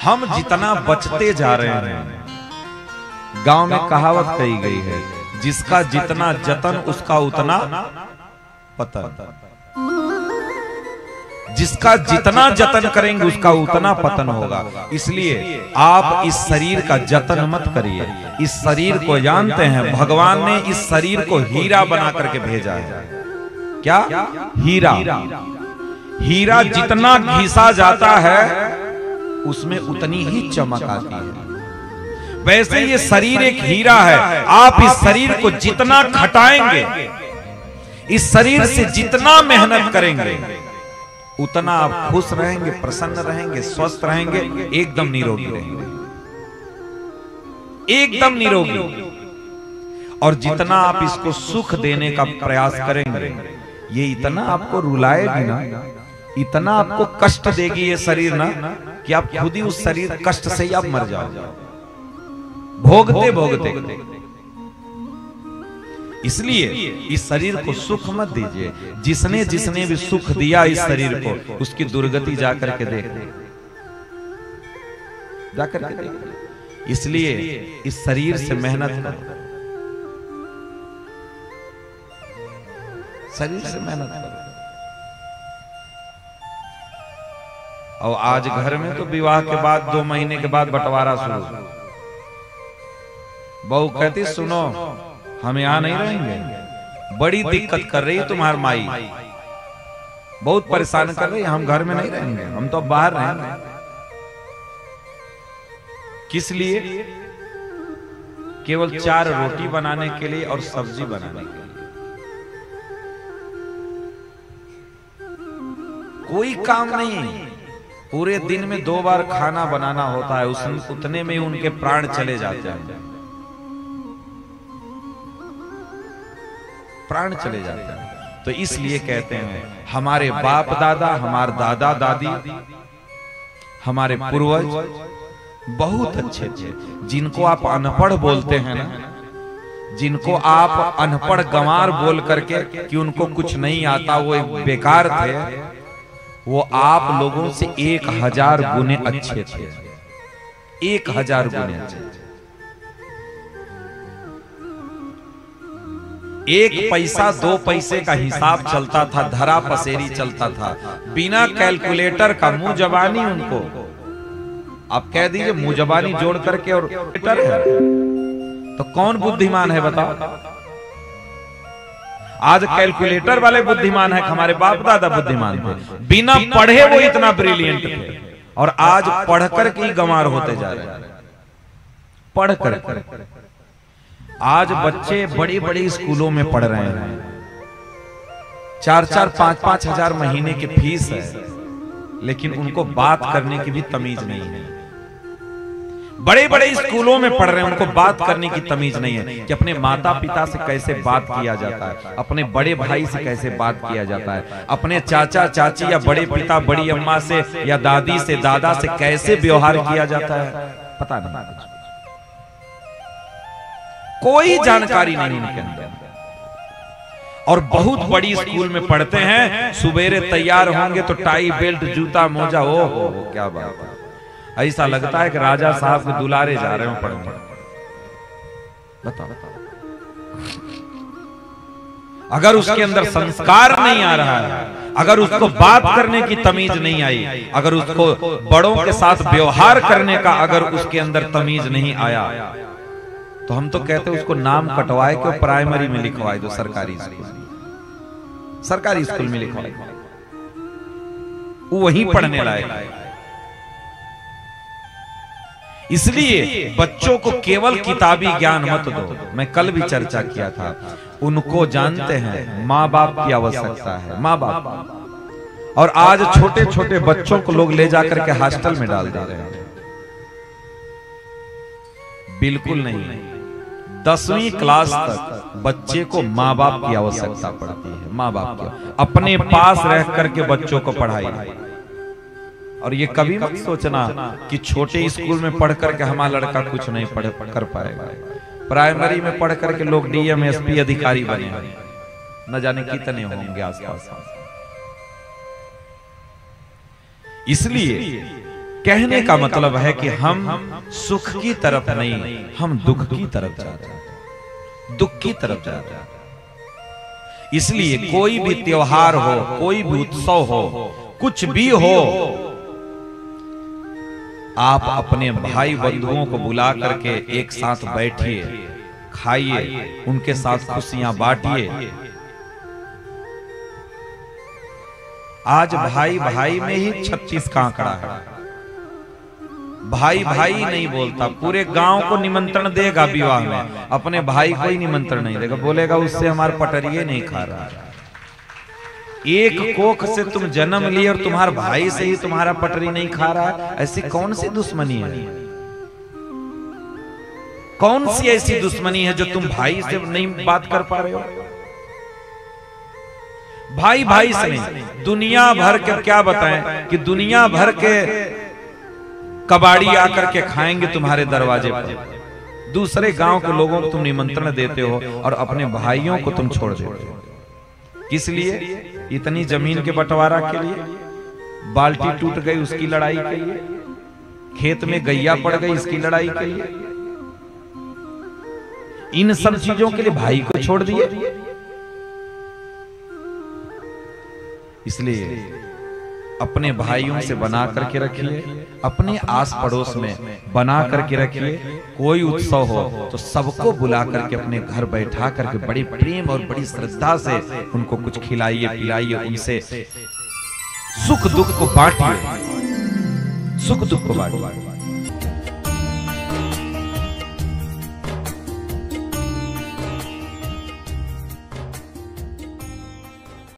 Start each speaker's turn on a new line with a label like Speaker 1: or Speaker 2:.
Speaker 1: हम जितना बचते जा रहे हैं, गांव में कहावत कही गई है, जिसका जितना जतन उसका उतना पतन। जिसका जितना जतन करेंगे उसका उतना पतन होगा। इसलिए आप इस शरीर का जतन मत करिए। इस शरीर को जानते हैं, भगवान ने इस शरीर को हीरा बना करके भेजा है। क्या? हीरा। हीरा जितना घिसा जाता है उसमें उतनी ही चमक आती है। वैसे ये शरीर एक हीरा है। आप इस शरीर को जितना खटाएंगे, इस शरीर से जितना मेहनत करेंगे, उतना आप खुश रहेंगे, प्रसन्न रहेंगे, स्वस्थ रहेंगे, एकदम निरोगी रहेंगे, एकदम निरोगी। और जितना आप इसको सुख देने का प्रयास करेंगे, ये इतना आपको रुलाएगी ना, इतना आपको कष्ट देगी ये शरीर ना, कि आप खुद ही उस शरीर कष्ट से ही आप मर जाओ, भोगते भोगते। इसलिए इस शरीर को सुख मत दीजिए। जिसने जिसने भी सुख दिया इस शरीर को, उसकी दुर्गति जाकर के देख, जाकर के देख। इसलिए इस शरीर से मेहनत करो, शरीर से मेहनत करो। और आज घर में तो विवाह के बाद 2 महीने के बाद बंटवारा शुरू। बहू कहती सुनो, हम यहां नहीं रहेंगे, बड़ी दिक्कत कर रही तुम्हारी माई, बहुत परेशान कर रही, हम घर में नहीं रहेंगे, हम तो बाहर रहेंगे। किस लिए? केवल 4 रोटी बनाने के लिए और सब्जी बनाने के लिए। कोई काम नहीं। पूरे दिन में 2 बार खाना बनाना होता है, उतने में उनके प्राण चले जाते हैं, प्राण चले जाते हैं। तो इसलिए कहते हैं हमारे बाप दादा, हमारे दादा दादी, हमारे पूर्वज बहुत अच्छे थे। जिनको आप अनपढ़ बोलते हैं ना, जिनको आप अनपढ़ गंवार बोल करके कि उनको कुछ नहीं आता, वो एक बेकार थे, वो आप लोगों से 1000 गुने अच्छे थे, 1000 गुने अच्छे थे। 1 पैसा 2 पैसे का हिसाब चलता था, धरा पसेरी चलता था, बिना कैलकुलेटर का। मुंह जबानी उनको, आप कह दीजिए मुंह जबानी जोड़ करके और कैलकुलेटर है, तो कौन बुद्धिमान है बताओ? आज कैलकुलेटर वाले बुद्धिमान है, हमारे बाप दादा बुद्धिमान थे, बिना पढ़े वो इतना ब्रिलियंट थे। और आज पढ़कर के ही गंवार होते जा रहे हैं, पढ़कर। आज बच्चे बड़ी बड़ी स्कूलों में पढ़ रहे हैं, 4-4, 5-5 हजार महीने की फीस है, लेकिन उनको बात करने की भी तमीज नहीं है। बड़े बड़े स्कूलों में पढ़ रहे हैं, उनको बात करने की तमीज नहीं है कि अपने माता पिता से कैसे बात किया जाता है, अपने बड़े भाई से कैसे बात किया जाता है, अपने चाचा चाची या बड़े पिता बड़ी अम्मा से या दादी से दादा से कैसे व्यवहार किया जाता है, पता नहीं, कोई जानकारी नहीं उनके अंदर। और बहुत बड़ी स्कूल में पढ़ते हैं, सुबेरे तैयार होंगे तो टाई बेल्ट जूता मोजा, हो क्या बात है, ऐसा लगता है कि राजा साहब के दुलारे जा रहे हो पढ़ने। बताओ, अगर उसके अंदर संस्कार नहीं आ रहा है, अगर उसको बात करने की तमीज नहीं आई, अगर उसको बड़ों के साथ व्यवहार करने का अगर उसके अंदर तमीज नहीं आया, तो हम तो कहते हैं उसको नाम कटवाए के प्राइमरी में लिखवाए दो, सरकारी स्कूल में लिखवाए, वो वहीं पढ़ने लायक। इसलिए बच्चों को केवल किताबी ज्ञान मत दो। मैं कल भी चर्चा किया था, उनको जानते हैं माँ बाप की आवश्यकता है, माँ बाप। और आज छोटे छोटे बच्चों को लोग ले जाकर के हॉस्टल में डाल दे रहे हैं। बिल्कुल नहीं, 10वीं क्लास तक बच्चे को माँ बाप की आवश्यकता पड़ती है, माँ बाप की। अपने पास रह करके बच्चों को पढ़ाई। और ये कभी मत सोचना कि छोटे स्कूल में पढ़ करके हमारा लड़का कुछ नहीं पढ़ कर पाएगा। प्राइमरी में पढ़ करके लोग डीएम एसपी अधिकारी बने, न जाने कितने होंगे आसपास। इसलिए कहने का मतलब है कि हम सुख की तरफ नहीं, हम दुख की तरफ जाते हैं, दुख की तरफ जाते हैं। इसलिए कोई भी त्योहार हो, कोई भी उत्सव हो, कुछ भी हो, आप अपने भाई बंधुओं को बुला करके एक साथ बैठिए, खाइए, उनके साथ खुशियां बांटिए। आज भाई भाई में ही 36 का आंकड़ा है। भाई भाई नहीं बोलता, पूरे गांव को निमंत्रण देगा विवाह में, अपने भाई को ही निमंत्रण नहीं देगा, बोलेगा उससे हमारे पटरिए नहीं खा रहा। एक कोख से तुम जन्म लिए और तुम्हारे भाई से ही तुम्हारा पटरी नहीं खा रहा है, ऐसी कौन सी दुश्मनी है? कौन सी ऐसी दुश्मनी है जो तुम भाई से नहीं बात कर पा रहे हो? भाई भाई से नहीं, दुनिया भर के क्या बताएं कि दुनिया भर के कबाड़ी आकर के खाएंगे तुम्हारे दरवाजे पर। दूसरे गांव के लोगों को तुम निमंत्रण देते हो और अपने भाइयों को तुम छोड़ देते हो। किस लिए? इतनी जमीन के बंटवारा के लिए, बाल्टी टूट गई उसकी लड़ाई के लिए, खेत में गैया पड़ गई इसकी लड़ाई के लिए, इन सब चीजों के लिए भाई को छोड़ दिए। इसलिए अपने भाइयों से बना करके रखिए, अपने आस पड़ोस में बना करके रखिए। कोई उत्सव हो तो सबको बुला करके अपने घर बैठा करके बड़े प्रेम और बड़ी श्रद्धा से उनको कुछ खिलाइए पिलाइए, उनसे सुख दुख को बांटिए, सुख दुख को बांटिए।